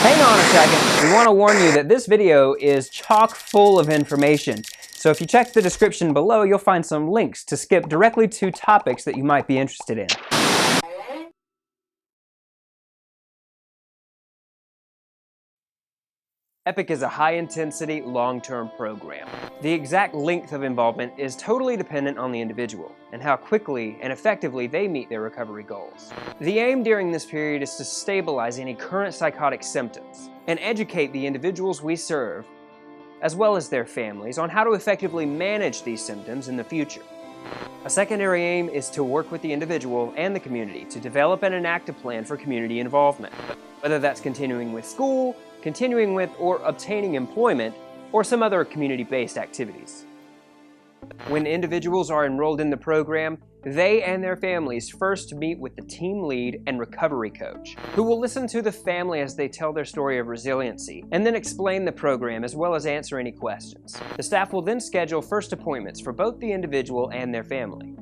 Hang on a second. We want to warn you that this video is chock full of information. So if you check the description below, you'll find some links to skip directly to topics that you might be interested in. EPIC is a high-intensity, long-term program. The exact length of involvement is totally dependent on the individual and how quickly and effectively they meet their recovery goals. The aim during this period is to stabilize any current psychotic symptoms and educate the individuals we serve, as well as their families, on how to effectively manage these symptoms in the future. A secondary aim is to work with the individual and the community to develop and enact a plan for community involvement, whether that's continuing with school, continuing with or obtaining employment, or some other community-based activities. When individuals are enrolled in the program, they and their families first meet with the team lead and recovery coach, who will listen to the family as they tell their story of resiliency, and then explain the program as well as answer any questions. The staff will then schedule first appointments for both the individual and their family.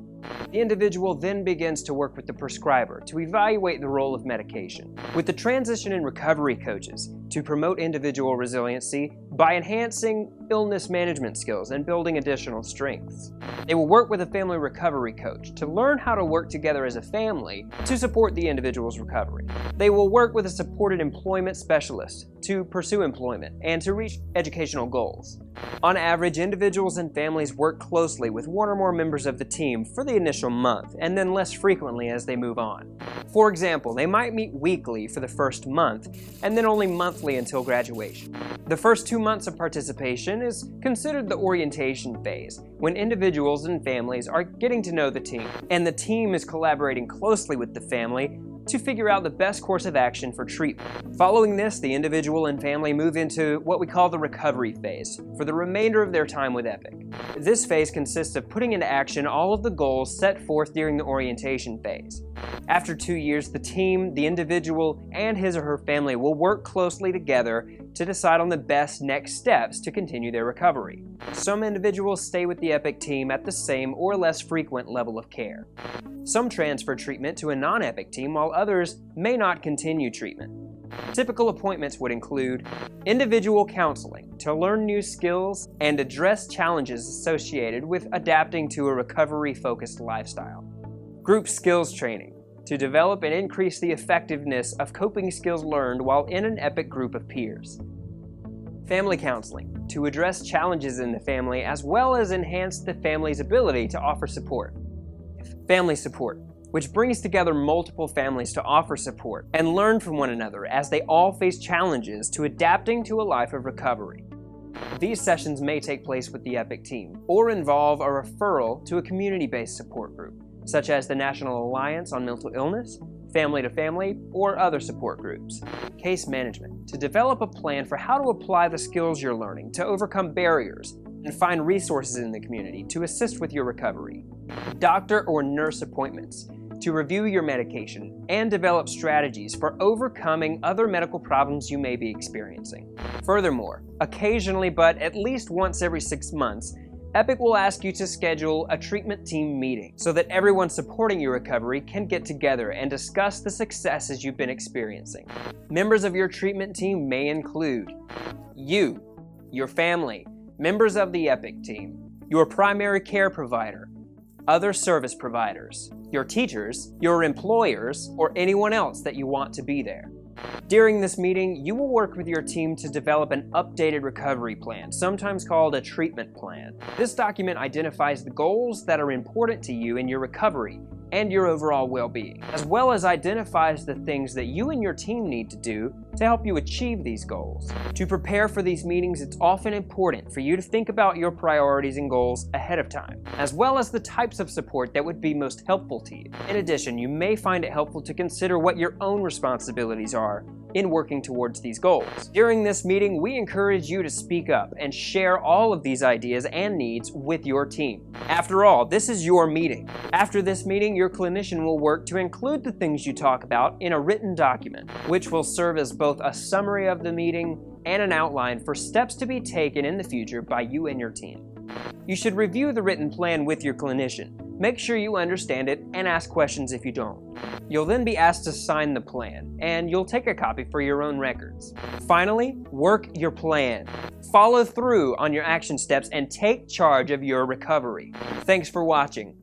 The individual then begins to work with the prescriber to evaluate the role of medication, with the transition and recovery coaches to promote individual resiliency by enhancing illness management skills and building additional strengths. They will work with a family recovery coach to learn how to work together as a family to support the individual's recovery. They will work with a supported employment specialist to pursue employment and to reach educational goals. On average, individuals and families work closely with one or more members of the team for the initial month, and then less frequently as they move on. For example, they might meet weekly for the first month, and then only monthly until graduation. The first 2 months of participation is considered the orientation phase, when individuals and families are getting to know the team, and the team is collaborating closely with the family to figure out the best course of action for treatment. Following this, the individual and family move into what we call the recovery phase for the remainder of their time with EPIC. This phase consists of putting into action all of the goals set forth during the orientation phase. After 2 years, the team, the individual, and his or her family will work closely together to decide on the best next steps to continue their recovery. Some individuals stay with the EPIC team at the same or less frequent level of care. Some transfer treatment to a non-EPIC team, while others may not continue treatment. Typical appointments would include individual counseling to learn new skills and address challenges associated with adapting to a recovery-focused lifestyle. Group skills training to develop and increase the effectiveness of coping skills learned while in an EPIC group of peers. Family counseling to address challenges in the family as well as enhance the family's ability to offer support. Family support, which brings together multiple families to offer support and learn from one another as they all face challenges to adapting to a life of recovery. These sessions may take place with the EPIC team or involve a referral to a community-based support group, such as the National Alliance on Mental Illness, Family to Family, or other support groups. Case management, to develop a plan for how to apply the skills you're learning to overcome barriers and find resources in the community to assist with your recovery. Doctor or nurse appointments, to review your medication and develop strategies for overcoming other medical problems you may be experiencing. Furthermore, occasionally, but at least once every 6 months, EPIC will ask you to schedule a treatment team meeting so that everyone supporting your recovery can get together and discuss the successes you've been experiencing. Members of your treatment team may include you, your family, members of the EPIC team, your primary care provider, other service providers, your teachers, your employers, or anyone else that you want to be there. During this meeting, you will work with your team to develop an updated recovery plan, sometimes called a treatment plan. This document identifies the goals that are important to you in your recovery and your overall well-being, as well as identifies the things that you and your team need to do to help you achieve these goals. To prepare for these meetings, it's often important for you to think about your priorities and goals ahead of time, as well as the types of support that would be most helpful to you. In addition, you may find it helpful to consider what your own responsibilities are in working towards these goals. During this meeting, we encourage you to speak up and share all of these ideas and needs with your team. After all, this is your meeting. After this meeting, your clinician will work to include the things you talk about in a written document, which will serve as both a summary of the meeting and an outline for steps to be taken in the future by you and your team. You should review the written plan with your clinician Make sure you understand it and ask questions if you don't. You'll then be asked to sign the plan, and you'll take a copy for your own records. Finally, work your plan. Follow through on your action steps and take charge of your recovery. Thanks for watching.